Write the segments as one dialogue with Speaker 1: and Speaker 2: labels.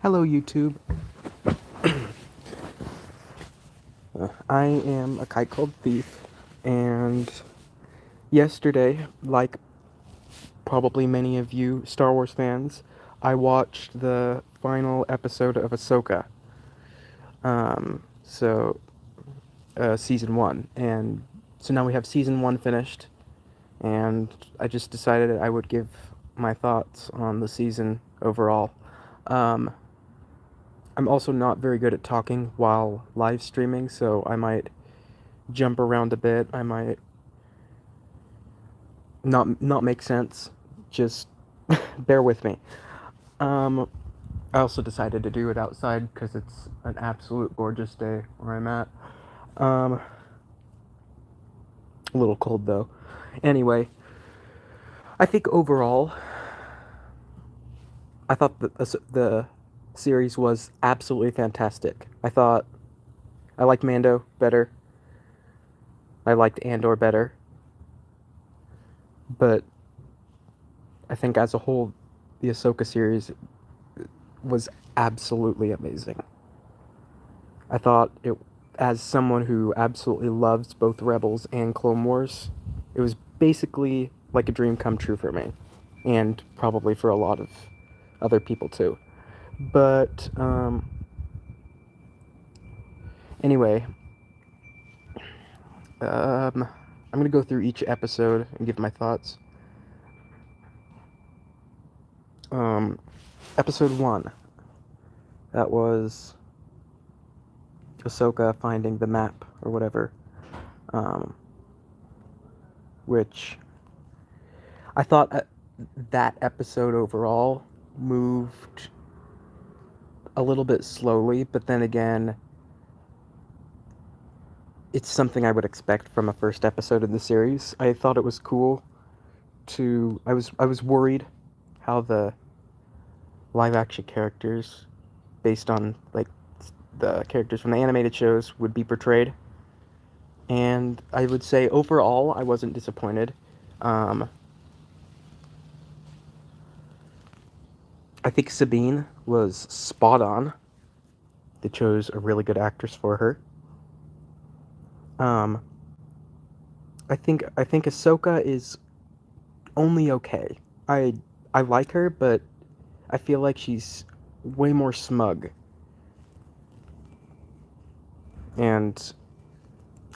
Speaker 1: Hello, YouTube. I am a kite called Thief, and yesterday, like probably many of you Star Wars fans, I watched the final episode of Ahsoka. So season one, and so now we have season one finished, and I just decided I would give my thoughts on the season overall. Um, I'm also not very good at talking while live streaming, so I might jump around a bit. I might not make sense. Just bear with me. Um, I also decided to do it outside because it's an absolute gorgeous day where I'm at. Um, a little cold though. Anyway, I think overall, I thought the series was absolutely fantastic. I liked Mando better. I liked Andor better. But I think as a whole, the Ahsoka series was absolutely amazing. I thought it, as someone who absolutely loves both Rebels and Clone Wars, it was basically like a dream come true for me, and probably for a lot of other people too. But anyway, I'm gonna go through each episode and give my thoughts. Um, Episode one, that was Ahsoka finding the map or whatever, um, which I thought that episode overall moved a little bit slowly, but then again, it's something I would expect from a first episode in the series. I thought it was cool to I was worried how the live action characters based on like the characters from the animated shows would be portrayed. And I would say overall I wasn't disappointed. Um, I think Sabine was spot on. They chose a really good actress for her. Um, I think Ahsoka is only okay. I I like her, but I feel like she's way more smug, and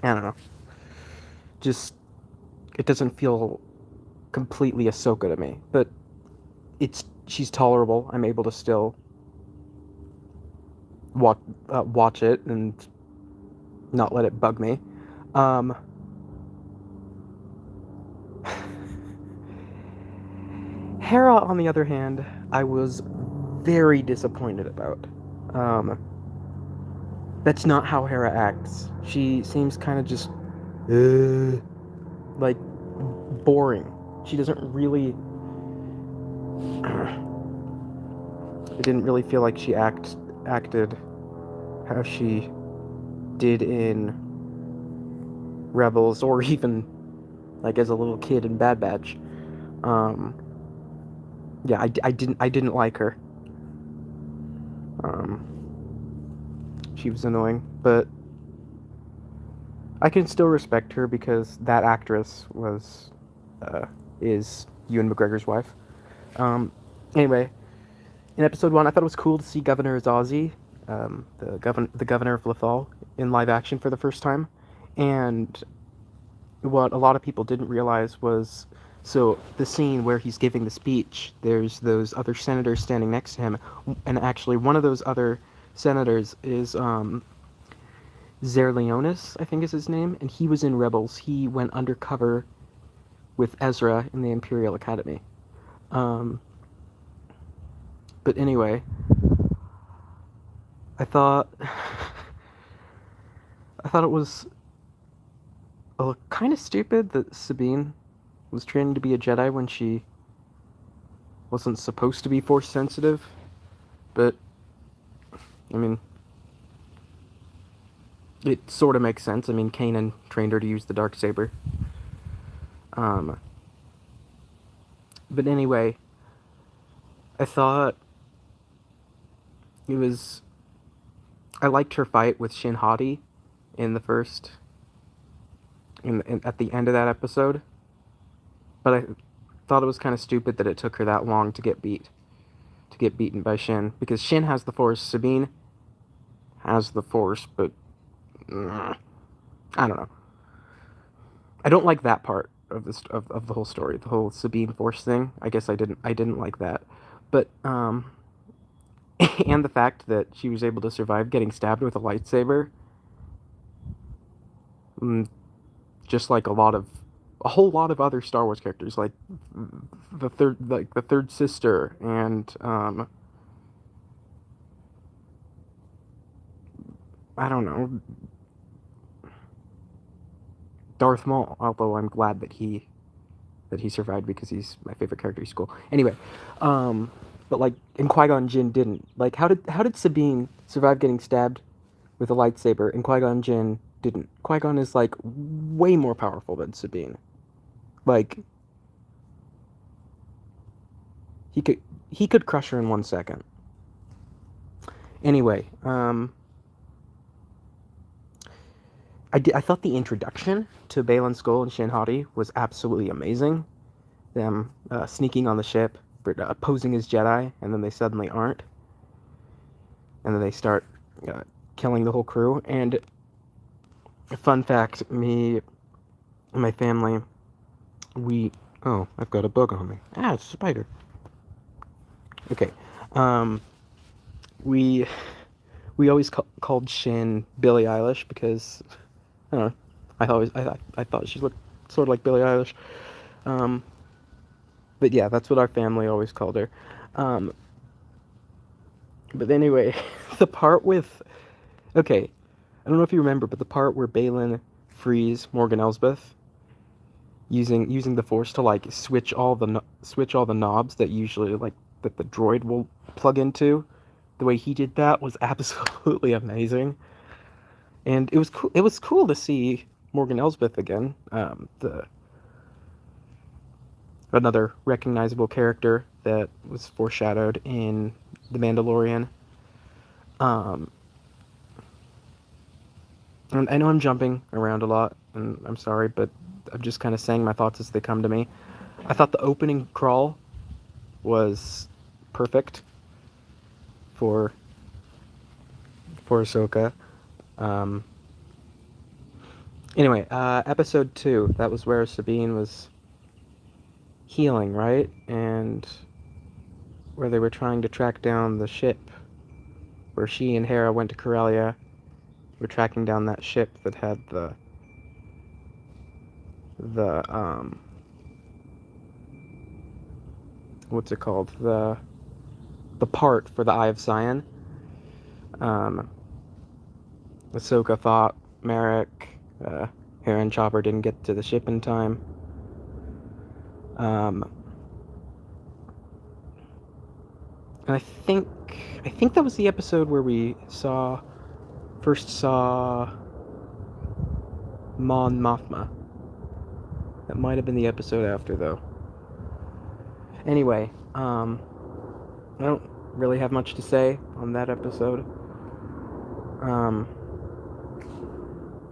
Speaker 1: I don't know. Just it doesn't feel completely Ahsoka to me. But she's tolerable. I'm able to still watch it and not let it bug me. Um, Hera, on the other hand, I was very disappointed about. Um, that's not how Hera acts. She seems kind of just like boring. She doesn't really. It didn't really feel like she acted how she did in Rebels, or even like as a little kid in Bad Batch. Um, yeah, I didn't like her. Um, she was annoying, but I can still respect her because that actress was is Ewan McGregor's wife. Um, anyway, in episode one, I thought it was cool to see Governor Zazi, the governor of Lothal, in live action for the first time, and what a lot of people didn't realize was, so the scene where he's giving the speech, there's those other senators standing next to him, and actually one of those other senators is Zerleonis, I think is his name, and he was in Rebels. He went undercover with Ezra in the Imperial Academy. Um, but anyway, I thought I thought it was kind of stupid that Sabine was training to be a Jedi when she wasn't supposed to be Force sensitive. But I mean, it sort of makes sense. I mean, Kanan trained her to use the dark saber. Um, but anyway, I thought it was. I liked her fight with Shin Hati in the first, at the end of that episode, but I thought it was kind of stupid that it took her that long to get beaten by Shin, because Shin has the Force, Sabine has the Force, but I don't know. I don't like that part of of the whole story, the whole Sabine Force thing. I guess I didn't like that, but and the fact that she was able to survive getting stabbed with a lightsaber, mm, just like a whole lot of other Star Wars characters, like the third sister, and I don't know, Darth Maul. Although I'm glad that he survived because he's my favorite character. He's cool. Anyway, um, but like, and Qui Gon Jinn didn't. Like, how did Sabine survive getting stabbed with a lightsaber, and Qui Gon Jinn didn't? Qui Gon is like way more powerful than Sabine. Like, he could he could crush her in 1 second. Anyway, I thought the introduction to Baylan Skoll and Shin Hati was absolutely amazing. Them sneaking on the ship, posing as Jedi, and then they suddenly aren't, and then they start killing the whole crew. And fun fact, me and my family, we I've got a bug on me. Ah, it's a spider. Okay, um, we we always called Shin Billie Eilish because I don't know. I thought she looked sort of like Billie Eilish. Um, but yeah, that's what our family always called her. Um, but anyway, the part with okay, I don't know if you remember, but the part where Baylan frees Morgan Elsbeth using the Force to like switch all the knobs that usually like that the droid will plug into. The way he did that was absolutely amazing, and it was cool. It was cool to see Morgan Elsbeth again. The Another recognizable character that was foreshadowed in The Mandalorian. Um, and I know I'm jumping around a lot, and I'm sorry, but I'm just kind of saying my thoughts as they come to me. I thought the opening crawl was perfect for Ahsoka. Um, anyway, episode 2, that was where Sabine was healing, right? And where they were trying to track down the ship, where she and Hera went to Corellia. We're tracking down that ship that had the what's it called, the part for the Eye of Sion. Ahsoka thought Merrick, Hera and Chopper didn't get to the ship in time. And I think that was the episode where we first saw Mon Mothma. That might have been the episode after, though. Anyway, I don't really have much to say on that episode.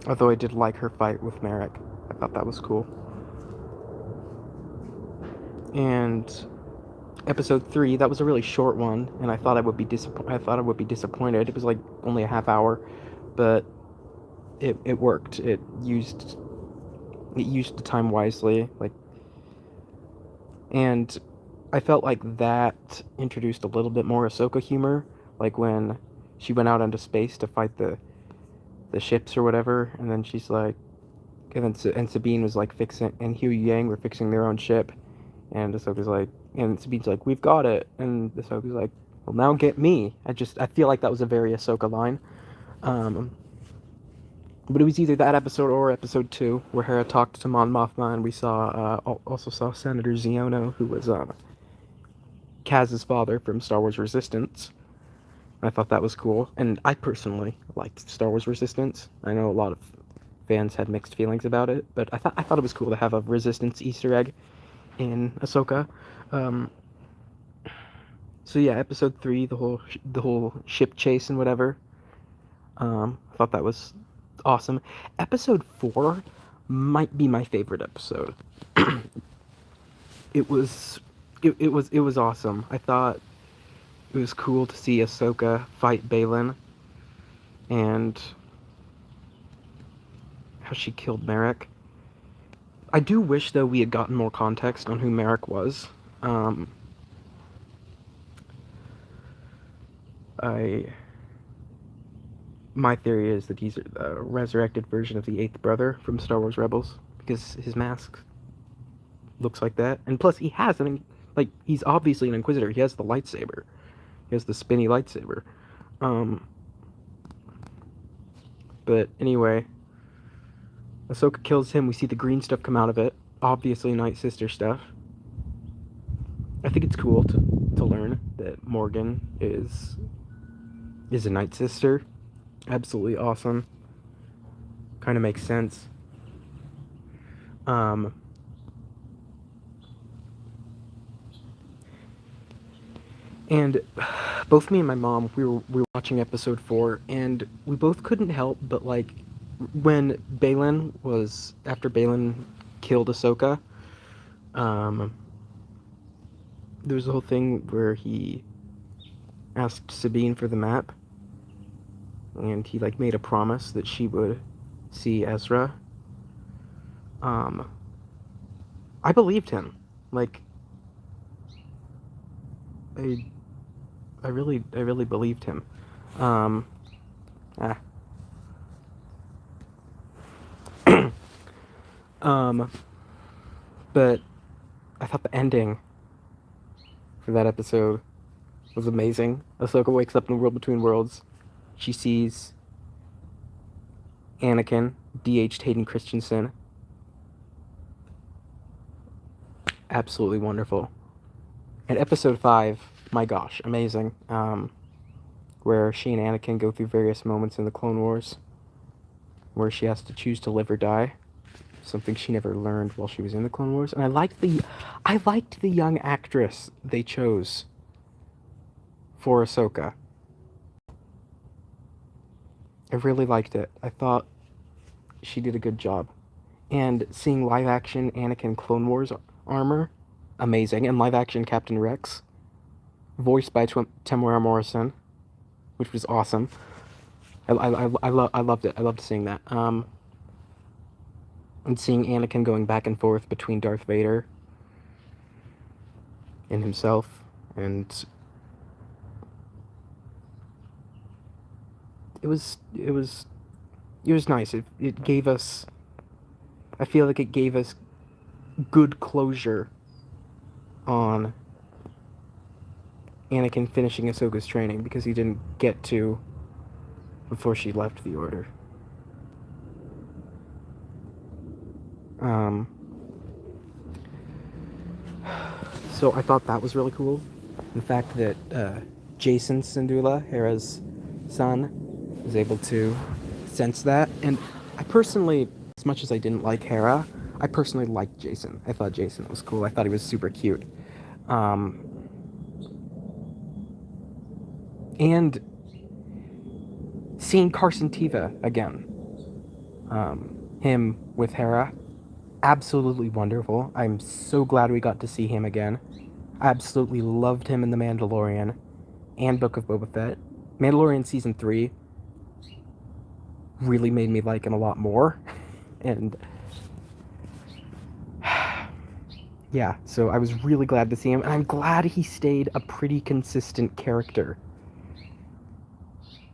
Speaker 1: Although I did like her fight with Merrick. I thought that was cool. And episode 3, that was a really short one, and I thought I would be disappointed. It was like only a half hour, but it worked. It used the time wisely, like, and I felt like that introduced a little bit more Ahsoka humor, like when she went out into space to fight the ships or whatever, and then she's like, and Sabine was like and Hugh Yang were fixing their own ship, and Ahsoka's like, and Sabine's like, we've got it, and Ahsoka's like, well, now get me. I feel like that was a very Ahsoka line. But it was either that episode or episode 2 where Hera talked to Mon Mothma, and we also saw Senator Xiono, who was Kaz's father from Star Wars Resistance. I thought that was cool, and I personally liked Star Wars Resistance. I know a lot of fans had mixed feelings about it, but I thought it was cool to have a Resistance Easter egg in Ahsoka. So yeah, episode 3, the whole ship chase and whatever. I thought that was awesome. Episode 4 might be my favorite episode. it was it was awesome. I thought it was cool to see Ahsoka fight Balin and how she killed Merrick. I do wish though we had gotten more context on who Merrick was. I My theory is that he's a resurrected version of the Eighth Brother from Star Wars Rebels because his mask looks like that, and plus he has he's obviously an Inquisitor. He has the lightsaber. He has the spinny lightsaber. Um, but anyway, Ahsoka kills him. We see the green stuff come out of it. Obviously, Night Sister stuff. I think it's cool to learn that Morgan is a Night Sister. Absolutely awesome. Kind of makes sense. And both me and my mom, we were watching episode 4, and we both couldn't help but like when after Balin killed Ahsoka, there was a whole thing where he asked Sabine for the map, and he like made a promise that she would see Ezra. I believed him. Like I really believed him. Um, ah. But I thought the ending for that episode was amazing. Ahsoka wakes up in the world between worlds. She sees Anakin, DH'd Hayden Christensen. Absolutely wonderful. And episode 5, my gosh, amazing. Where she and Anakin go through various moments in the Clone Wars where she has to choose to live or die. Something she never learned while she was in the Clone Wars. And I liked the young actress they chose for Ahsoka. I really liked it. I thought she did a good job. And seeing live action Anakin Clone Wars armor, amazing. And live action Captain Rex, voiced by Temuera Morrison, which was awesome. I loved it. I loved seeing that. And seeing Anakin going back and forth between Darth Vader and himself, and it was nice. It gave us, I feel like it gave us good closure on Anakin finishing Ahsoka's training, because he didn't get to before she left the Order. So I thought that was really cool. The fact that Jason Syndulla, Hera's son, was able to sense that. And I personally, as much as I didn't like Hera, I personally liked Jason. I thought Jason was cool. I thought he was super cute. And seeing Carson Teva again, him with Hera, absolutely wonderful. I'm so glad we got to see him again. I absolutely loved him in The Mandalorian and Book of Boba Fett. Mandalorian Season 3 really made me like him a lot more. And yeah, so I was really glad to see him, and I'm glad he stayed a pretty consistent character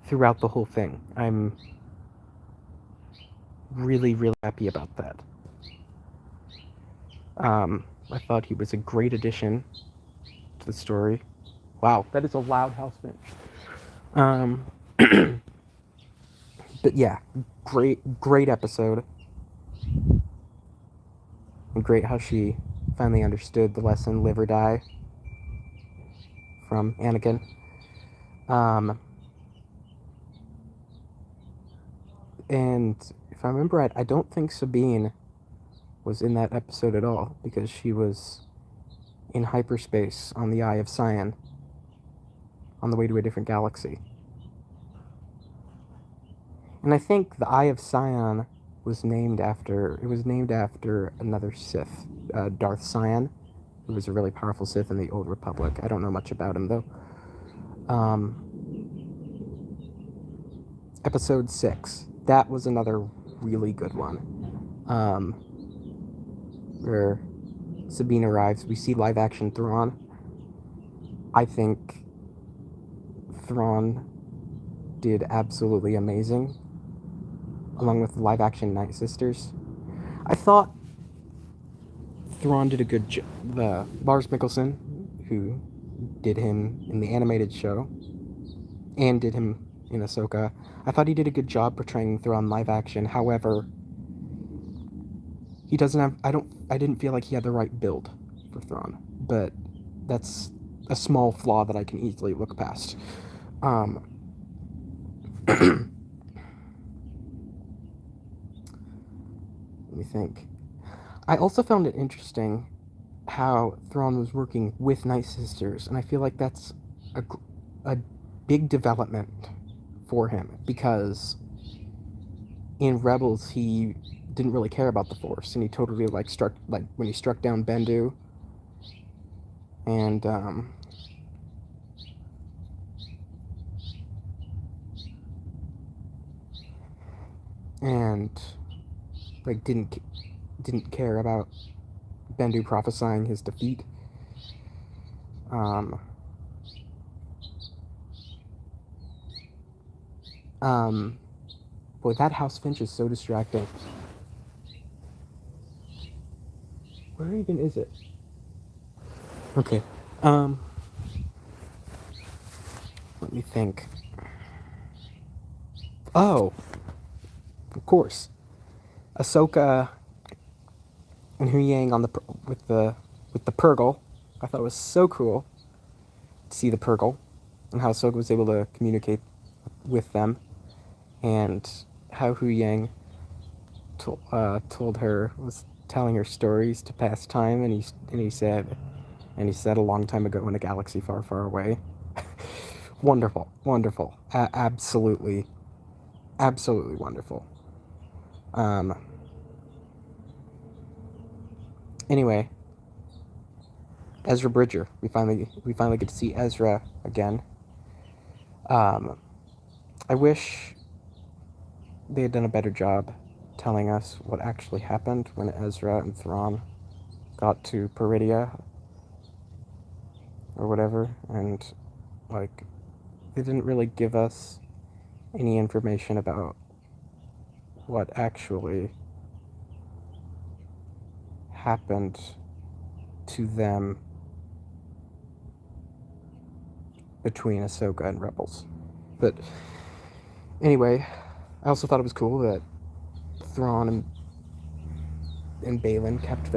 Speaker 1: throughout the whole thing. I'm really, really happy about that. I thought he was a great addition to the story. Wow, that is a loud house bench. But yeah, great episode. And great how she finally understood the lesson, live or die, from Anakin. And if I remember right, I don't think Sabine was in that episode at all, because she was in hyperspace on the Eye of Sion. on the way to a different galaxy. And I think the Eye of Sion was named after another Sith, Darth Sion, who was a really powerful Sith in the Old Republic. I don't know much about him though. Episode 6. That was another really good one. Where Sabine arrives, we see live action Thrawn. I think Thrawn did absolutely amazing, along with the live action Night Sisters. I thought Thrawn did a good job. The Lars Mikkelsen, who did him in the animated show, and did him in Ahsoka, I thought he did a good job portraying Thrawn live action. However, he doesn't have. I didn't feel like he had the right build for Thrawn, but that's a small flaw that I can easily look past. Let me think. I also found it interesting how Thrawn was working with Night Sisters, and I feel like that's a big development for him, because in Rebels he didn't really care about the Force, and he totally struck when he struck down Bendu, and didn't care about Bendu prophesying his defeat. Boy, that house finch is so distracting. Where even is it? Okay. Let me think. Oh, of course. Ahsoka and Hu Yang on with the Purgle. I thought it was so cool to see the Purgle and how Ahsoka was able to communicate with them, and how Hu Yang told her, was telling her stories to pass time, and he said a long time ago in a galaxy far, far away. Wonderful, wonderful, absolutely wonderful. Anyway, Ezra Bridger. We finally get to see Ezra again. I wish they had done a better job telling us what actually happened when Ezra and Thrawn got to Peridia or whatever, and they didn't really give us any information about what actually happened to them between Ahsoka and Rebels. But anyway, I also thought it was cool that Thrawn and Baylan kept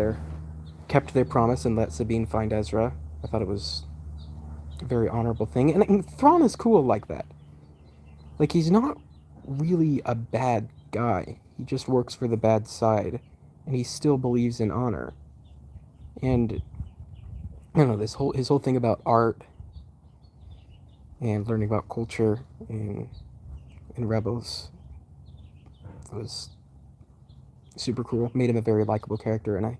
Speaker 1: their promise and let Sabine find Ezra. I thought it was a very honorable thing, and Thrawn is cool like that. Like, he's not really a bad guy. He just works for the bad side, and he still believes in honor. And I don't know, his whole thing about art and learning about culture in Rebels was super cool. Made him a very likable character, and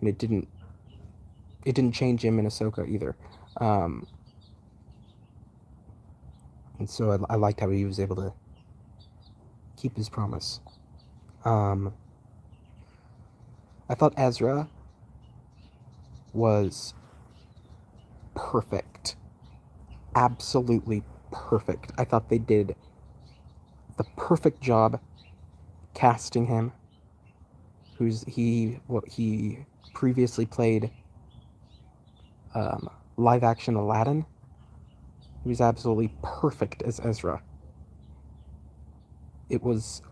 Speaker 1: it didn't change him in Ahsoka either. And so I liked how he was able to keep his promise. I thought Ezra was perfect. Absolutely perfect. I thought they did the perfect job casting him. He previously played live action Aladdin. He was absolutely perfect as Ezra. It was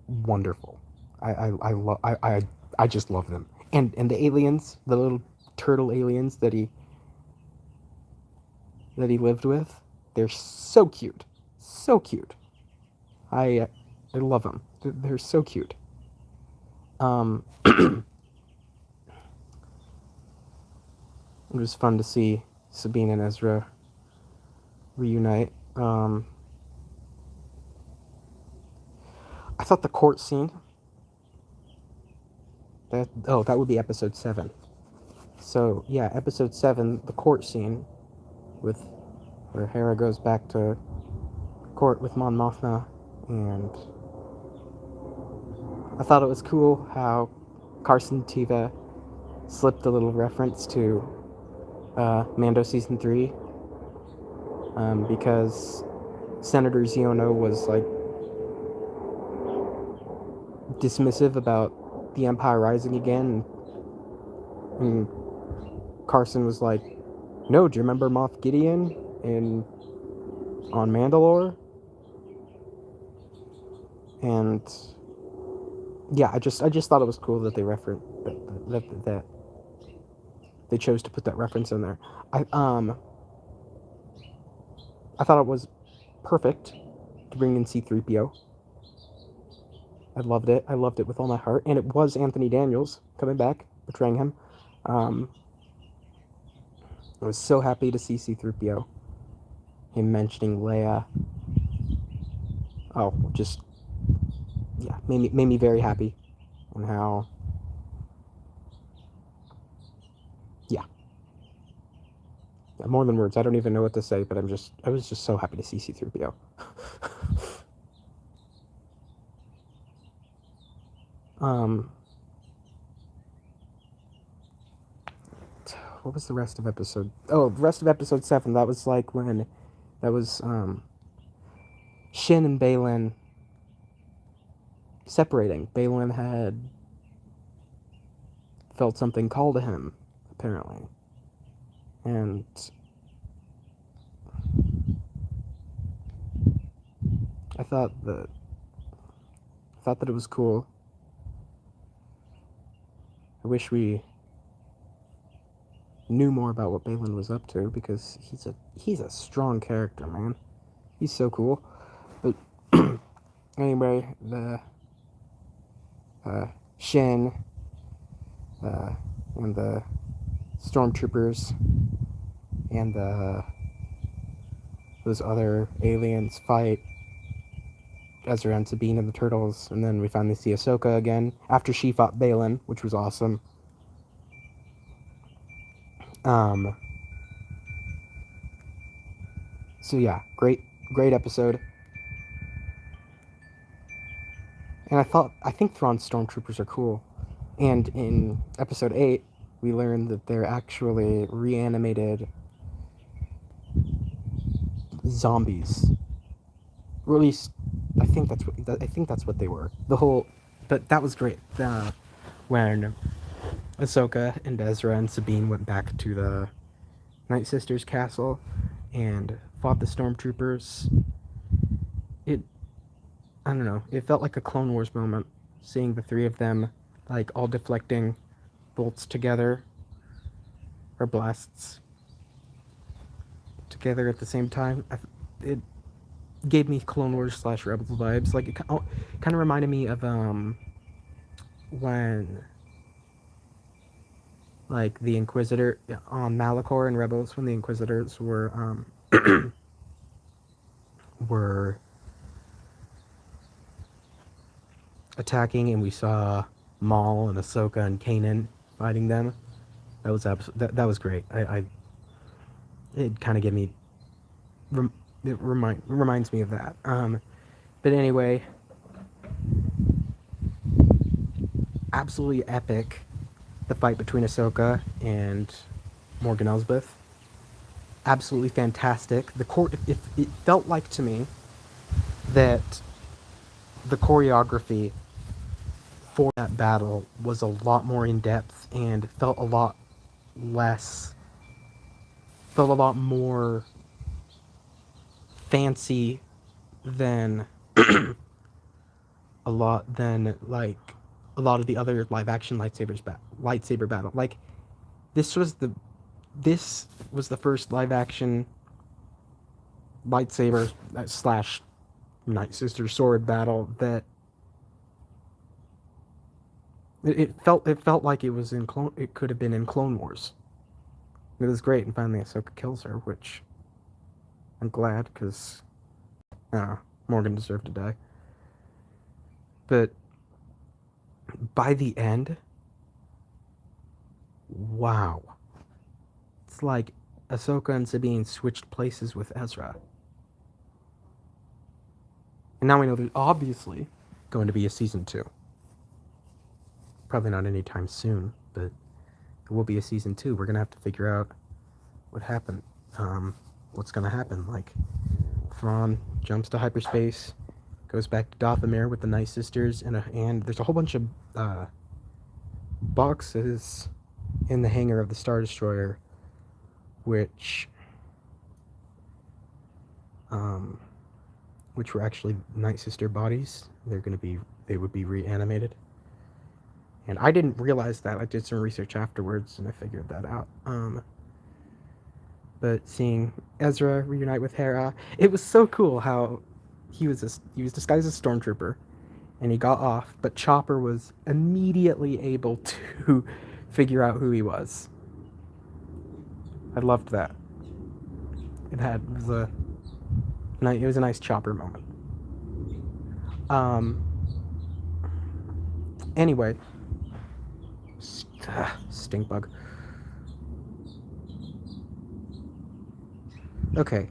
Speaker 1: wonderful. I just love them. And the aliens, the little turtle aliens that he lived with, they're so cute. So cute. I love them. They're so cute. It was fun to see Sabine and Ezra reunite. I thought the court scene. That would be episode 7. So yeah, episode 7, the court scene with where Hera goes back to court with Mon Mothma, and I thought it was cool how Carson Teva slipped a little reference to Mando season 3, because Senator Xiono was like dismissive about the Empire rising again, and Carson was like, "No, do you remember Moff Gideon on Mandalore?" And yeah, I just thought it was cool that they that they chose to put that reference in there. I thought it was perfect to bring in C-3PO. I loved it. I loved it with all my heart, and it was Anthony Daniels coming back, portraying him. I was so happy to see C-3PO. Him mentioning Leia. Oh, just yeah, made me very happy, and how yeah, more than words. I don't even know what to say, but I was just so happy to see C-3PO. What was the rest of episode? Oh, the rest of episode 7. That was like when that was Shin and Baylan separating. Baylan had felt something call to him, apparently, and I thought that it was cool. I wish we knew more about what Baylan was up to, because he's a strong character, man. He's so cool. But anyway, the Shin and the stormtroopers and those other aliens fight Ezra and Sabine and the turtles, and then we finally see Ahsoka again after she fought Baylan, which was awesome. So yeah, great episode. And I think Thrawn's stormtroopers are cool. And in episode 8, we learned that they're actually reanimated zombies. Or at least I think that's what they were. But that was great. When Ahsoka and Ezra and Sabine went back to the Night Sisters castle and fought the stormtroopers, I don't know, it felt like a Clone Wars moment, seeing the three of them like all deflecting bolts together, or blasts together at the same time. It gave me Clone Wars / Rebels vibes. Like it kind of reminded me of when like the Inquisitor on Malachor and Rebels, when the Inquisitors were were attacking, and we saw Maul and Ahsoka and Kanan fighting them. That was that was great. It kind of gave me it reminds me of that. But anyway, absolutely epic, the fight between Ahsoka and Morgan Elsbeth. Absolutely fantastic. The court. It felt like to me that the choreography for that battle was a lot more in depth and felt a lot more fancy than a lot of the other live action lightsaber battle. Like this was the first live action lightsaber / Night Sister sword battle that it felt like it could have been in Clone Wars. It was great, and finally Ahsoka kills her, which I'm glad, because Morgan deserved to die. But by the end, wow. It's like Ahsoka and Sabine switched places with Ezra. And now we know there's obviously going to be a season 2. Probably not anytime soon, but there will be a season 2. We're going to have to figure out what happened. What's going to happen. Like, Thrawn jumps to hyperspace, goes back to Dathomir with the Night Sisters, and there's a whole bunch of boxes in the hangar of the Star Destroyer, which were actually Night Sister bodies. They would be reanimated. And I didn't realize that. I did some research afterwards, and I figured that out. But seeing Ezra reunite with Hera, it was so cool how he was disguised as a stormtrooper, and he got off, but Chopper was immediately able to figure out who he was. I loved that. It was a nice Chopper moment. Anyway, stink bug. Okay.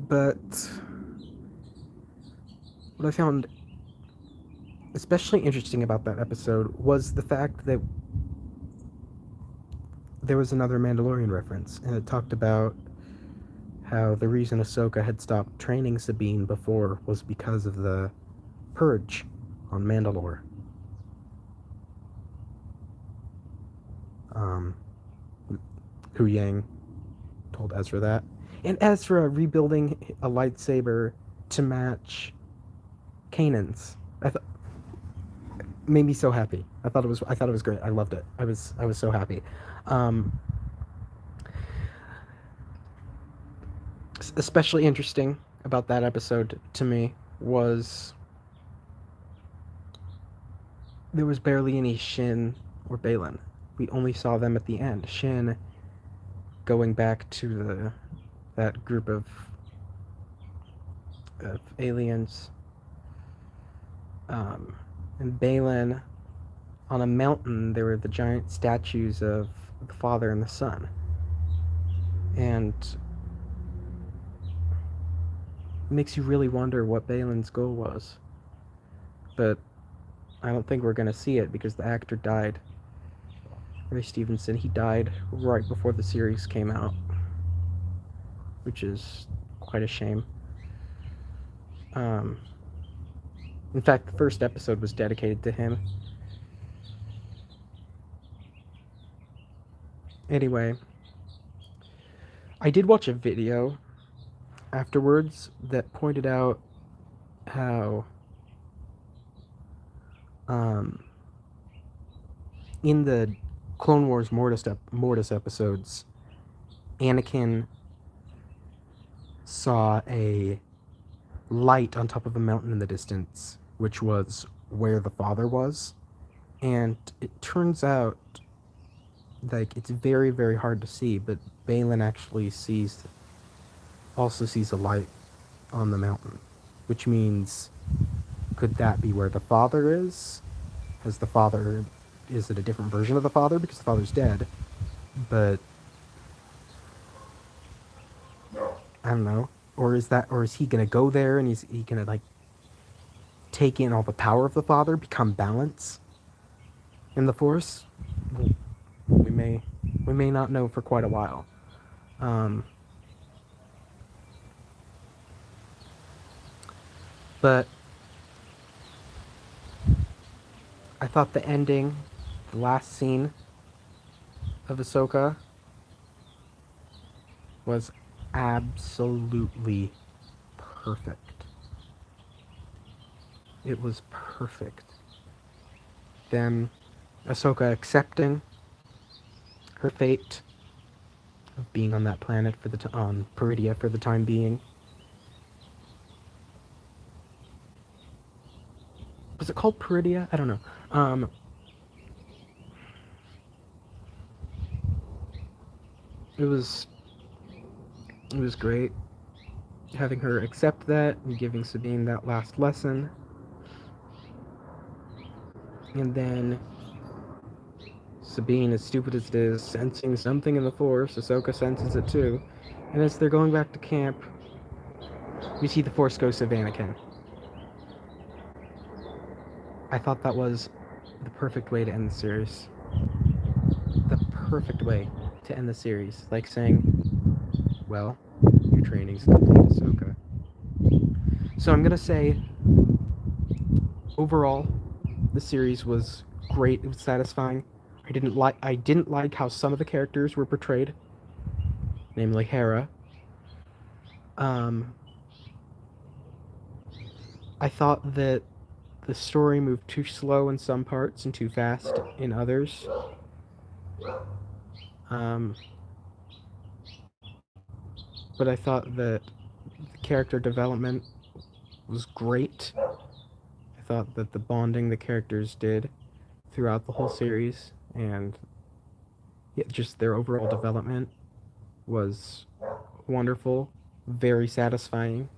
Speaker 1: But what I found especially interesting about that episode was the fact that there was another Mandalorian reference, and it talked about how the reason Ahsoka had stopped training Sabine before was because of the purge on Mandalore. Hu Yang told Ezra that. And Ezra rebuilding a lightsaber to match Kanan's. Made me so happy. I thought it was great. I loved it. I was so happy. Especially interesting about that episode to me was there was barely any Shin or Baylan. We only saw them at the end. Shin going back to that group of aliens, and Baylan on a mountain. There were the giant statues of the Father and the Son, and it makes you really wonder what Baylan's goal was. But I don't think we're going to see it because the actor died. Ray Stevenson, he died right before the series came out, which is quite a shame. In fact, the first episode was dedicated to him. Anyway, I did watch a video afterwards that pointed out how in the Clone Wars Mortis episodes, Anakin saw a light on top of a mountain in the distance, which was where the Father was. And it turns out, like, it's very, very hard to see, but Baylan actually also sees a light on the mountain, which means, could that be where the Father is? Is it a different version of the Father because the Father's dead? But I don't know. Or is he gonna go there and he's gonna, like, take in all the power of the Father, become balance in the Force? We may not know for quite a while. But I thought the ending, the last scene of Ahsoka, was absolutely perfect. It was perfect. Them, Ahsoka accepting her fate of being on that planet on Peridia for the time being. Was it called Peridia? I don't know. it was great having her accept that and giving Sabine that last lesson. And then Sabine, as stupid as it is, sensing something in the Force, Ahsoka senses it too. And as they're going back to camp, we see the Force ghost of Anakin. I thought that was the perfect way to end the series. The perfect way to end the series. Like saying, well, your training's complete, Ahsoka. So I'm gonna say, overall, the series was great. It was satisfying. I didn't like how some of the characters were portrayed, namely Hera. I thought that the story moved too slow in some parts and too fast in others. But I thought that the character development was great. I thought that the bonding the characters did throughout the whole series and just their overall development was wonderful, very satisfying.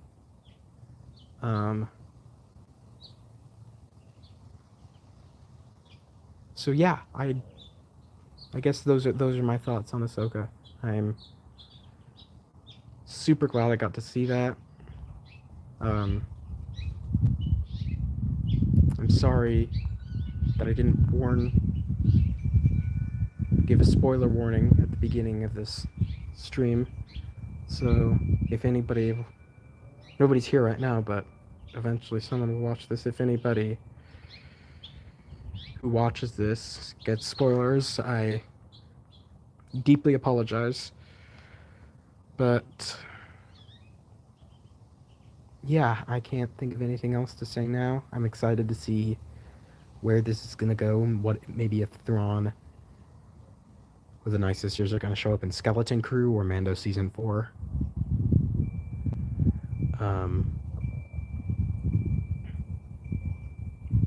Speaker 1: So yeah, I guess those are my thoughts on Ahsoka. I'm super glad I got to see that. I'm sorry that I didn't give a spoiler warning at the beginning of this stream. So if nobody's here right now, but eventually someone will watch this. If anybody who watches this gets spoilers, I deeply apologize. But yeah, I can't think of anything else to say now. I'm excited to see where this is gonna go and what maybe if Thrawn or the Night Sisters are gonna show up in Skeleton Crew or Mando Season 4.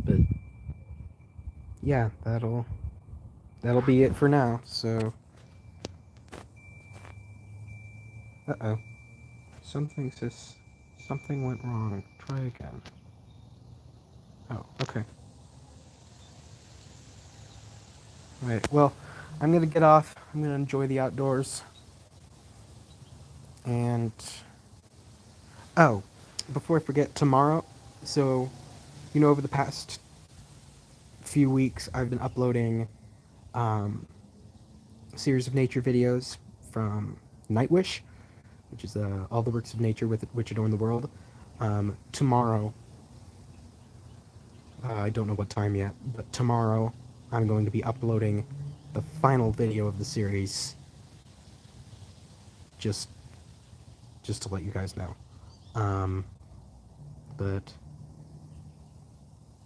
Speaker 1: But yeah, that'll be it for now. So uh-oh. Something went wrong. Try again. Oh, okay. Right. Well, I'm gonna get off. I'm gonna enjoy the outdoors. And oh, before I forget, tomorrow. So, over the past few weeks, I've been uploading a series of nature videos from Nightwish, which is all the works of nature with which adorn the world. Tomorrow, I don't know what time yet, but tomorrow I'm going to be uploading the final video of the series. Just to let you guys know. But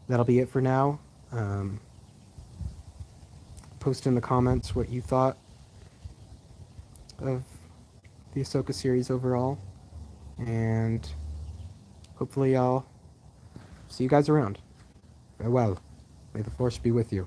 Speaker 1: that'll be it for now. Post in the comments what you thought of the Ahsoka series overall, and hopefully I'll see you guys around. Farewell. May the Force be with you.